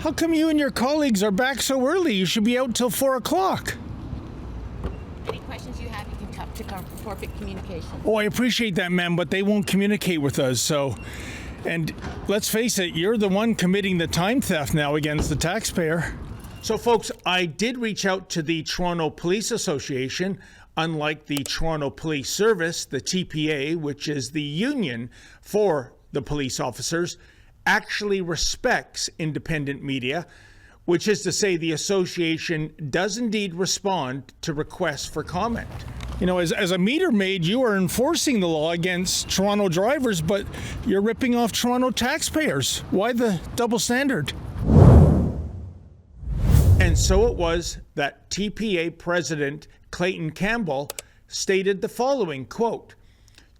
how come you and your colleagues are back so early? You should be out till 4 o'clock. Any questions you have, you can talk to corporate communications. Oh, I appreciate that, ma'am, but they won't communicate with us, so... And let's face it, you're the one committing the time theft now against the taxpayer. So, folks, I did reach out to the Toronto Police Association. Unlike the Toronto Police Service, the TPA, which is the union for the police officers, actually respects independent media, which is to say the association does indeed respond to requests for comment. You know, as a meter maid, you are enforcing the law against Toronto drivers, but you're ripping off Toronto taxpayers. Why the double standard? And so it was that TPA President Clayton Campbell stated the following, quote,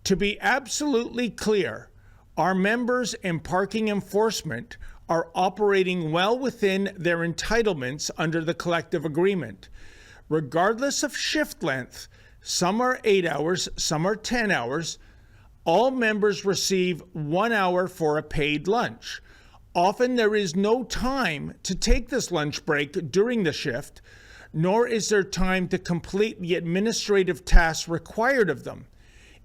"To be absolutely clear, our members in parking enforcement are operating well within their entitlements under the collective agreement. Regardless of shift length, some are 8 hours, some are 10 hours. All members receive 1 hour for a paid lunch. Often there is no time to take this lunch break during the shift, nor is there time to complete the administrative tasks required of them.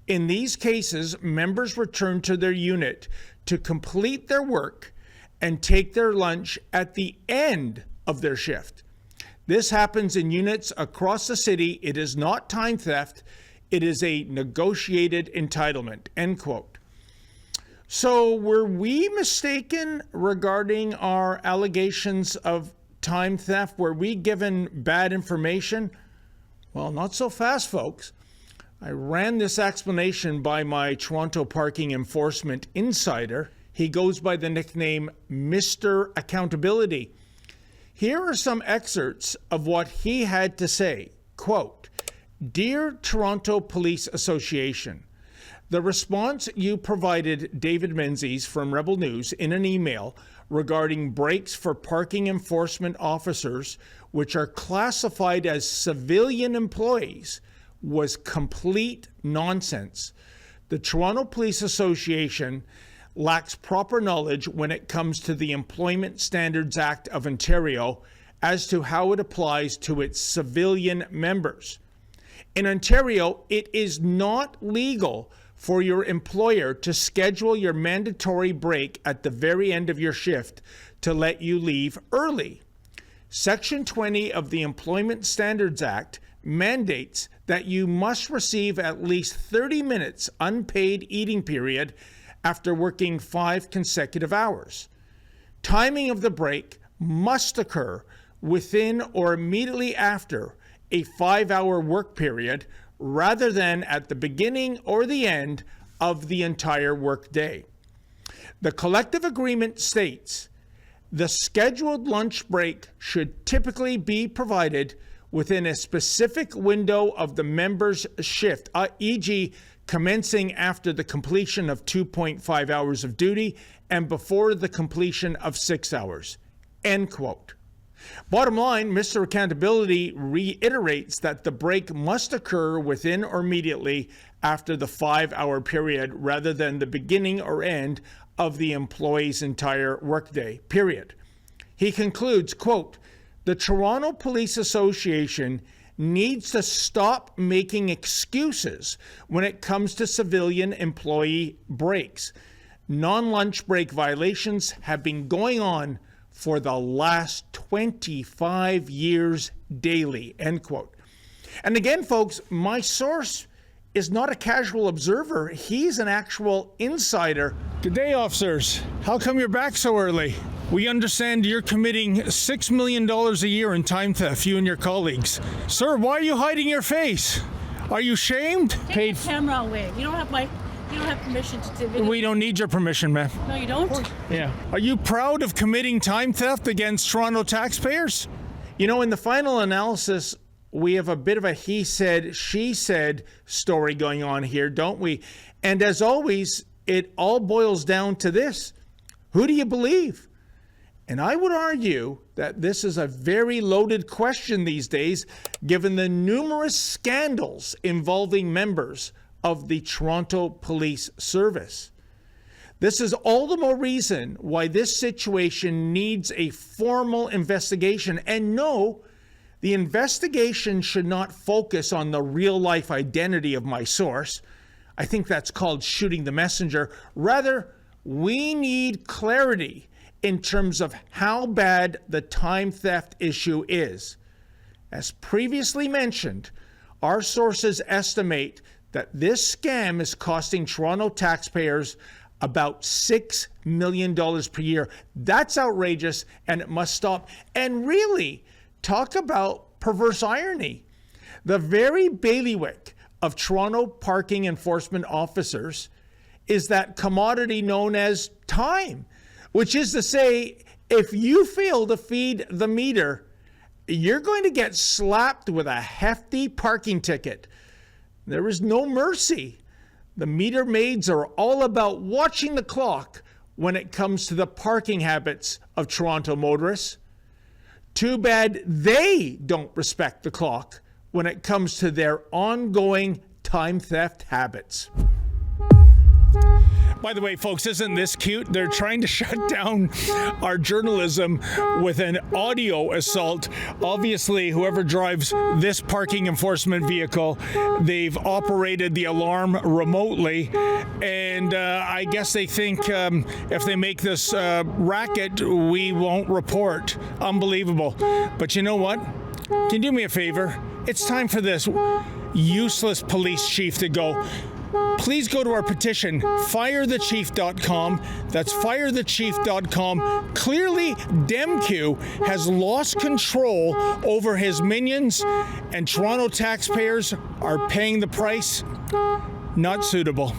In these cases, members return to their unit to complete their work and take their lunch at the end of their shift. This happens in units across the city. It is not time theft. It is a negotiated entitlement," end quote. So were we mistaken regarding our allegations of time theft? Were we given bad information? Well, not so fast, folks. I ran this explanation by my Toronto Parking Enforcement insider. He goes by the nickname Mr. Accountability. Here are some excerpts of what he had to say. Quote, "Dear Toronto Police Association, the response you provided David Menzies from Rebel News in an email regarding breaks for parking enforcement officers, which are classified as civilian employees, was complete nonsense. The Toronto Police Association lacks proper knowledge when it comes to the Employment Standards Act of Ontario as to how it applies to its civilian members. In Ontario, it is not legal for your employer to schedule your mandatory break at the very end of your shift to let you leave early. Section 20 of the Employment Standards Act mandates that you must receive at least 30 minutes unpaid eating period after working 5 consecutive hours. Timing of the break must occur within or immediately after a 5-hour work period rather than at the beginning or the end of the entire workday. The collective agreement states the scheduled lunch break should typically be provided within a specific window of the member's shift, e.g., commencing after the completion of 2.5 hours of duty and before the completion of 6 hours," end quote. Bottom line, Mr. Accountability reiterates that the break must occur within or immediately after the 5-hour period rather than the beginning or end of the employee's entire workday, period. He concludes, quote, "The Toronto Police Association needs to stop making excuses when it comes to civilian employee breaks. Non-lunch break violations have been going on for the last 25 years daily," end quote. And again, folks, my source is not a casual observer. He's an actual insider. Good day, officers. How come you're back so early? We understand you're committing $6 million a year in time theft, you and your colleagues. Sir, why are you hiding your face? Are you shamed? Take the camera away. You don't have permission to video. We don't need your permission, ma'am. No, you don't? Yeah. Are you proud of committing time theft against Toronto taxpayers? You know, in the final analysis, we have a bit of a he said, she said story going on here, don't we? And as always, it all boils down to this. Who do you believe? And I would argue that this is a very loaded question these days, given the numerous scandals involving members of the Toronto Police Service. This is all the more reason why this situation needs a formal investigation. And no, the investigation should not focus on the real-life identity of my source. I think that's called shooting the messenger. Rather, we need clarity in terms of how bad the time theft issue is. As previously mentioned, our sources estimate that this scam is costing Toronto taxpayers about $6 million per year. That's outrageous, and it must stop. And really, talk about perverse irony. The very bailiwick of Toronto parking enforcement officers is that commodity known as time, which is to say, if you fail to feed the meter, you're going to get slapped with a hefty parking ticket. There is no mercy. The meter maids are all about watching the clock when it comes to the parking habits of Toronto motorists. Too bad they don't respect the clock when it comes to their ongoing time theft habits. By the way, folks, isn't this cute? They're trying to shut down our journalism with an audio assault. Obviously, whoever drives this parking enforcement vehicle, they've operated the alarm remotely. And I guess they think if they make this racket, we won't report. Unbelievable. But you know what? Can you do me a favor? It's time for this useless police chief to go. Please go to our petition, firethechief.com. That's firethechief.com. Clearly, DemQ has lost control over his minions, and Toronto taxpayers are paying the price. Not suitable.